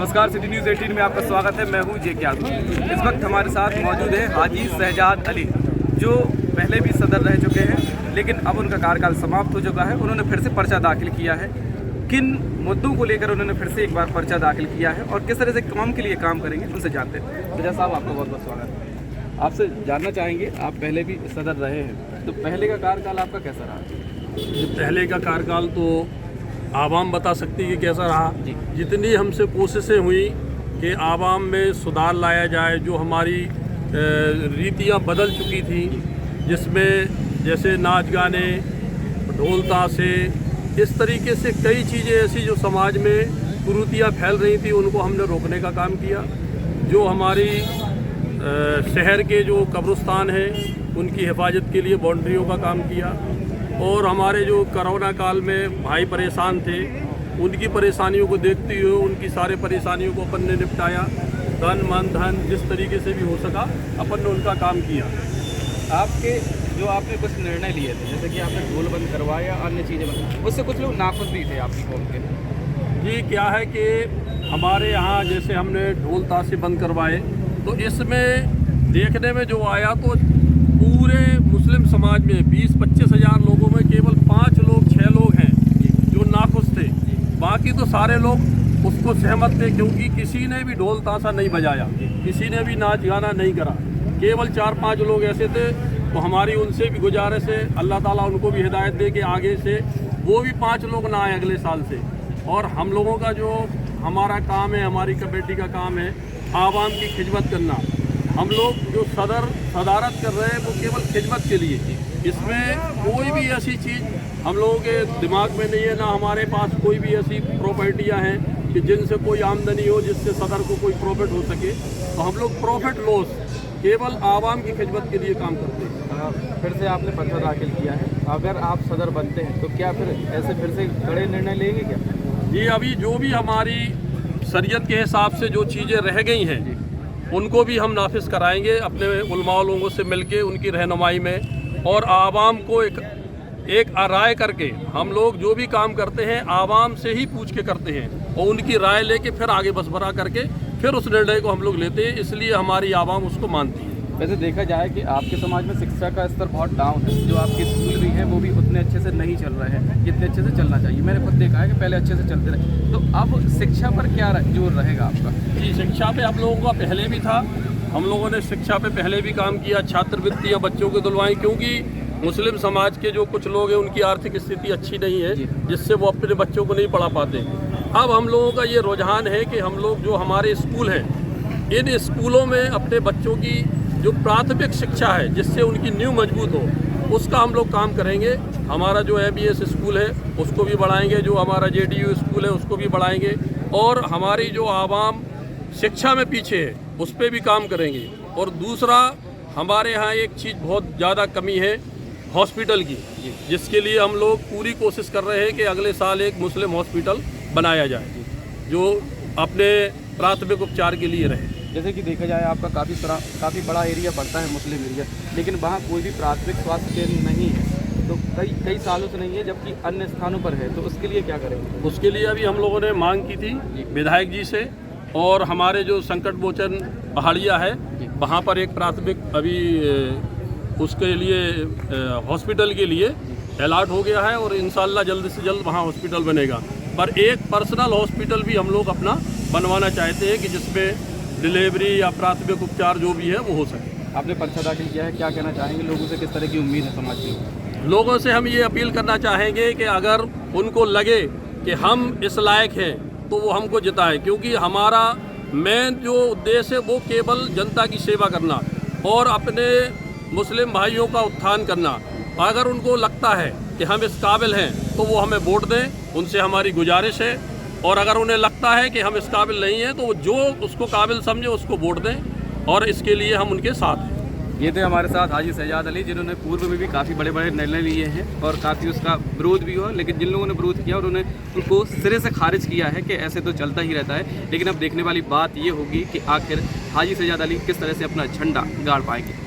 नमस्कार, city news 18 में आपका स्वागत है। मैं हूं जे क्यादू। इस वक्त हमारे साथ मौजूद है हाजी शहजाद अली, जो पहले भी सदर रह चुके हैं, लेकिन अब उनका कार्यकाल समाप्त हो चुका है। उन्होंने फिर से पर्चा दाखिल किया है। किन मुद्दों को लेकर उन्होंने फिर से एक बार पर्चा दाखिल किया है और किस तरह से काम के लिए काम करेंगे, उनसे जानते हैं। शहजाद साहब, आपका बहुत बहुत स्वागत है। आपसे जानना चाहेंगे, आप पहले भी सदर रहे हैं, तो पहले का कार्यकाल आपका कैसा रहा? पहले का कार्यकाल तो आवाम बता सकती है कि कैसा रहा। जितनी हमसे कोशिशें हुई कि आवाम में सुधार लाया जाए, जो हमारी रीतियां बदल चुकी थी, जिसमें जैसे नाच गाने, ढोल ताशे, इस तरीके से कई चीज़ें ऐसी जो समाज में कुरीतियां फैल रही थी, उनको हमने रोकने का काम किया। जो हमारी शहर के जो कब्रिस्तान हैं, उनकी हिफाजत के लिए बाउंड्रियों का काम किया। और हमारे जो कोरोना काल में भाई परेशान थे, उनकी परेशानियों को देखते हुए उनकी सारे परेशानियों को अपन ने निपटाया। तन मन धन जिस तरीके से भी हो सका, अपन ने उनका काम किया। आपने कुछ निर्णय लिए थे, जैसे कि आपने ढोल बंद करवाया, अन्य चीज़ें बंद, उससे कुछ लोग नाखुश भी थे आपकी कौम के। जी, क्या है कि हमारे यहाँ जैसे हमने ढोल ताशे बंद करवाए, तो इसमें देखने में जो आया, तो पूरे मुस्लिम समाज में 20-25 हज़ार लोगों में केवल 5 लोग 6 लोग हैं जो नाखुश थे। बाकी तो सारे लोग उसको सहमत थे, क्योंकि किसी ने भी ढोल ताशा नहीं बजाया, किसी ने भी नाच गाना नहीं करा। केवल 4-5 लोग ऐसे थे। तो हमारी उनसे भी गुजारिश है, अल्लाह ताला उनको भी हिदायत दे कि आगे से वो भी 5 लोग ना आए अगले साल से। और हम लोगों का जो हमारा काम है, हमारी कमेटी का काम है आवाम की खिदमत करना। हम लोग जो सदारत कर रहे हैं वो केवल खिदमत के लिए। इसमें कोई भी ऐसी चीज़ हम लोगों के दिमाग में नहीं है, ना हमारे पास कोई भी ऐसी प्रॉपर्टियां हैं कि जिनसे कोई आमदनी हो, जिससे सदर को कोई प्रॉफिट हो सके। तो हम लोग प्रॉफिट लॉस केवल आवाम की खिदमत के लिए काम करते हैं। फिर से आपने पर्चा दाखिल किया है, अगर आप सदर बनते हैं तो क्या फिर ऐसे फिर से बड़े निर्णय लेंगे क्या? जी, अभी जो भी हमारी शरीयत के हिसाब से जो चीज़ें रह गई हैं, उनको भी हम नाफिज कराएंगे अपने उलमा लोगों से मिलके, उनकी रहनुमाई में। और आवाम को एक राय करके, हम लोग जो भी काम करते हैं आवाम से ही पूछ के करते हैं, और उनकी राय लेके फिर आगे बसभरा करके फिर उस निर्णय को हम लोग लेते हैं। इसलिए हमारी आवाम उसको मानती है। वैसे देखा जाए कि आपके समाज में शिक्षा का स्तर बहुत डाउन है, जो आपके स्कूल भी हैं वो भी उतने अच्छे से नहीं चल रहे हैं जितने अच्छे से चलना चाहिए। मैंने खुद देखा है कि पहले अच्छे से चलते रहे। तो अब शिक्षा पर क्या जोर रहेगा आपका? जी, शिक्षा पे आप लोगों का पहले भी था। हम लोगों ने शिक्षा पे पहले भी काम किया, छात्रवृत्तियाँ बच्चों को दिलवाई, क्योंकि मुस्लिम समाज के जो कुछ लोग हैं उनकी आर्थिक स्थिति अच्छी नहीं है, जिससे वो अपने बच्चों को नहीं पढ़ा पाते। अब हम लोगों का ये रुझान है कि हम लोग जो हमारे स्कूल हैं, इन स्कूलों में अपने बच्चों की जो प्राथमिक शिक्षा है, जिससे उनकी नींव मजबूत हो, उसका हम लोग काम करेंगे। हमारा जो ABS स्कूल है उसको भी बढ़ाएंगे, जो हमारा JDU स्कूल है उसको भी बढ़ाएंगे, और हमारी जो आवाम शिक्षा में पीछे है उस पर भी काम करेंगे। और दूसरा, हमारे यहाँ एक चीज़ बहुत ज़्यादा कमी है हॉस्पिटल की, जिसके लिए हम लोग पूरी कोशिश कर रहे हैं कि अगले साल एक मुस्लिम हॉस्पिटल बनाया जाए, जो अपने प्राथमिक उपचार के लिए रहे। जैसे कि देखा जाए, आपका काफ़ी बड़ा एरिया पड़ता है मुस्लिम एरिया, लेकिन वहाँ कोई भी प्राथमिक स्वास्थ्य केंद्र नहीं है, तो कई सालों से नहीं है, जबकि अन्य स्थानों पर है। तो उसके लिए क्या करेंगे? उसके लिए अभी हम लोगों ने मांग की थी विधायक जी से, और हमारे जो संकट मोचन पहाड़िया है, वहाँ पर एक प्राथमिक अभी उसके लिए हॉस्पिटल के लिए अलॉट हो गया है, और इंशाल्लाह जल्द से जल्द वहाँ हॉस्पिटल बनेगा। पर एक पर्सनल हॉस्पिटल भी हम लोग अपना बनवाना चाहते हैं कि जिसमें डिलीवरी या प्राथमिक उपचार जो भी है वो हो सके। आपने पर्चा दाखिल किया है, क्या कहना चाहेंगे? लोगों से किस तरह की उम्मीद है समाज की? लोगों से हम ये अपील करना चाहेंगे कि अगर उनको लगे कि हम इस लायक हैं तो वो हमको जिताएं, क्योंकि हमारा मेन जो उद्देश्य है वो केवल जनता की सेवा करना और अपने मुस्लिम भाइयों का उत्थान करना। अगर उनको लगता है कि हम इस काबिल हैं तो वो हमें वोट दें, उनसे हमारी गुजारिश है। और अगर उन्हें लगता है कि हम इस काबिल नहीं हैं तो जो उसको काबिल समझे उसको वोट दें, और इसके लिए हम उनके साथ हैं। ये थे हमारे साथ हाजी शहजाद अली, जिन्होंने पूर्व में भी काफ़ी बड़े बड़े निर्णय लिए हैं और काफ़ी उसका विरोध भी हुआ, लेकिन जिन लोगों ने विरोध किया उन्होंने उनको सिरे से खारिज किया है कि ऐसे तो चलता ही रहता है। लेकिन अब देखने वाली बात ये होगी कि आखिर हाजी शहजाद अली किस तरह से अपना झंडा गाड़ पाएंगे।